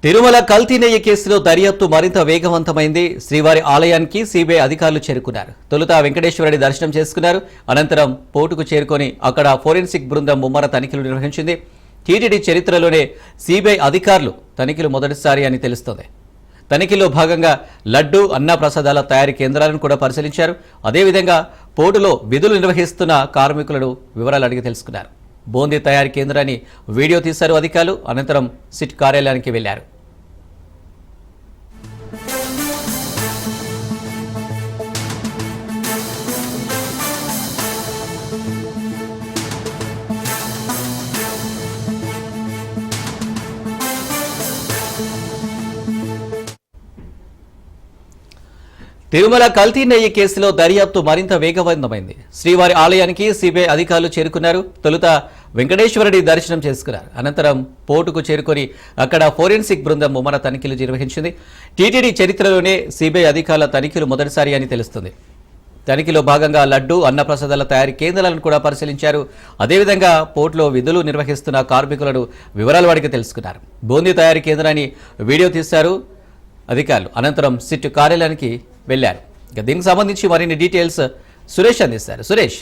తిరుమల కల్తీ నెయ్యి కేసులో దర్యాప్తు మరింత వేగవంతమైంది. శ్రీవారి ఆలయానికి సిబిఐ అధికారులు చేరుకున్నారు. తొలుత వెంకటేశ్వరుడి దర్శనం చేసుకున్నారు. అనంతరం పోర్టుకు చేరుకొని అక్కడ ఫోరెన్సిక్ బృందం ముమ్మర తనిఖీలు నిర్వహించింది. టీటీడీ చరిత్రలోనే సిబిఐ అధికారులు తనిఖీలు మొదటిసారి అని తెలుస్తోంది. తనిఖీలో భాగంగా లడ్డు అన్నప్రసాదాల తయారీ కేంద్రాలను కూడా పరిశీలించారు. అదేవిధంగా పోర్టులో విధులు నిర్వహిస్తున్న కార్మికులను వివరాలు అడిగి తెలుసుకున్నారు. బూందీ తయారీ కేంద్రాన్ని వీడియో తీశారు అధికారులు. అనంతరం సిట్ కార్యాలయానికి వెళ్లారు. తిరుమల కల్తీ నెయ్యి కేసులో దర్యాప్తు మరింత వేగవంతమైంది. శ్రీవారి ఆలయానికి సిబిఐ అధికారులు చేరుకున్నారు. తొలుత వెంకటేశ్వరుడి దర్శనం చేసుకున్నారు. అనంతరం పోర్టుకు చేరుకొని అక్కడ ఫోరెన్సిక్ బృందం ముమ్మర తనిఖీలు నిర్వహించింది. టీటీడీ చరిత్రలోనే సిబిఐ అధికారుల తనిఖీలు మొదటిసారి అని తెలుస్తుంది. తనిఖీలో భాగంగా లడ్డు అన్నప్రసాదాల తయారీ కేంద్రాలను కూడా పరిశీలించారు. అదేవిధంగా పోర్టులో విధులు నిర్వహిస్తున్న కార్మికులను వివరాలు అడిగి తెలుసుకున్నారు. బూందీ తయారీ కేంద్రాన్ని వీడియో తీశారు అధికారులు. అనంతరం సిట్ కార్యాలయానికి వెళ్లారు. ఇక దీనికి సంబంధించి మరిన్ని డీటెయిల్స్ సురేష్ అందిస్తారు. సురేష్,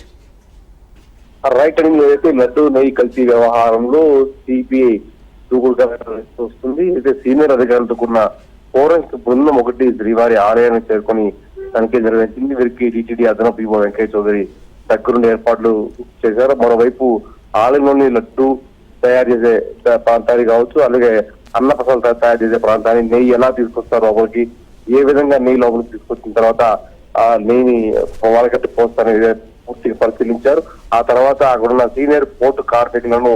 రైట్ అండి. ఏదైతే లడ్డు నెయ్యి కల్తీ వ్యవహారంలో సిబిఐ దూకుడుగా వస్తుంది. అయితే సీనియర్ అధికారులతో కూడిన ఫోరెన్సిక్ బృందం ఒకటి శ్రీవారి ఆలయాన్ని చేరుకొని తనిఖీ నిర్వహించింది. వీరికి టీటీడీ అదనపు ఈవో వెంకయ్య చౌదరి దగ్గరుండి ఏర్పాట్లు చేశారు. మరోవైపు ఆలయంలోని లడ్డు తయారు చేసే ప్రాంతాన్ని కావచ్చు, అలాగే అన్నప్రసాదాలు తయారు చేసే ప్రాంతాన్ని నెయ్యి ఎలా తీసుకొస్తారు లోపలికి, ఏ విధంగా నెయ్యి లోపలికి తీసుకొచ్చిన తర్వాత ఆ నెయ్యిని వాళ్ళకట్టి పోస్తారని పూర్తిగా పరిశీలించారు. ఆ తర్వాత అక్కడున్న సీనియర్ పోర్టు కార్మికులను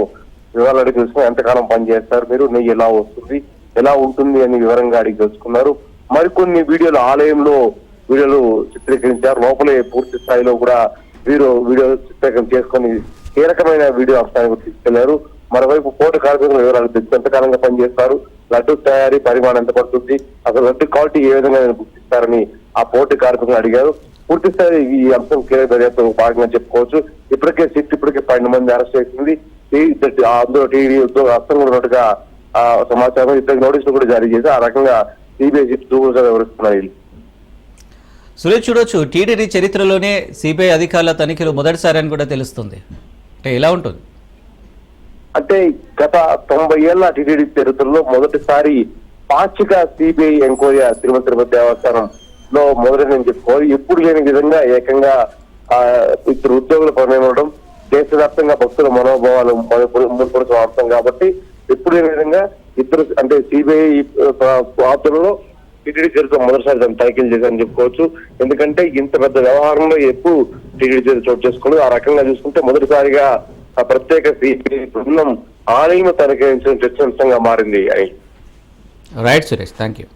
వివరాలు అడిగి తెలుసుకుని ఎంతకాలం పనిచేస్తారు మీరు, నెయ్యి ఎలా వస్తుంది, ఎలా ఉంటుంది అని వివరంగా అడిగి తెలుసుకున్నారు. మరికొన్ని వీడియోలు ఆలయంలో వీడియోలు చిత్రీకరించారు. లోపలే పూర్తి స్థాయిలో కూడా వీడియో చిత్రీకరణ చేసుకొని కీలకమైన వీడియో అంశాన్ని తీసుకెళ్లారు. మరోవైపు పోర్టు కార్మికుల వివరాలు తెలుసు, ఎంతకాలంగా పనిచేస్తారు, లడ్డు తయారీ పరిమాణం ఎంత పడుతుంది, అసలు లడ్డు క్వాలిటీ ఏ విధంగా గుర్తిస్తారని ఆ పోర్టు కార్మికులు అడిగారు. పూర్తి స్థాయి ఈ అంశం కీలక దర్యాప్తు భాగంగా చెప్పుకోవచ్చు. ఇప్పటికే 12 మంది అరెస్ట్ చేసింది. అందులో టీడీ ఉద్యోగ హస్తం కూడా ఉన్నట్టుగా సమాచారం. ఇప్పటికి నోటీసులు కూడా జారీ చేసి ఆ రకంగా సిబిఐ సిట్ దూకుడుగా వివరిస్తున్నాయి. సురేష్, చూడొచ్చు టీటీడీ చరిత్రలోనే సిబిఐ అధికారుల తనిఖీలు మొదటిసారి అని కూడా తెలుస్తుంది. అంటే ఎలా ఉంటుంది? అంటే గత 90 ఏళ్ల టీటీడీ చరిత్రలో మొదటిసారి పాక్షిక సిబిఐ ఎంక్వైరీ తిరుపతి దేవస్థానం లో మొదటిని చెప్పుకోవాలి. ఎప్పుడు లేని విధంగా ఏకంగా ఇద్దరు ఉద్యోగుల పనిచేయడం, దేశవ్యాప్తంగా భక్తుల మనోభావాలు మునుపడుతున్న అవసరం కాబట్టి ఎప్పుడు లేని విధంగా ఇద్దరు అంటే సిబిఐ ఆధ్వర్యంలో టీటీడీ చరిత్ర మొదటిసారి దాన్ని తనిఖీలు చేశారని చెప్పుకోవచ్చు. ఎందుకంటే ఇంత పెద్ద వ్యవహారంలో ఎప్పుడు టీటీడీ చరిత్ర చోటు చేసుకోలేదు. ఆ రకంగా చూసుకుంటే మొదటిసారిగా ఆ ప్రత్యేక సిబిఐ బృందం ఆలయం తనిఖీలించిన చర్చనీయాంశంగా మారింది అని. Right Suresh, thank you.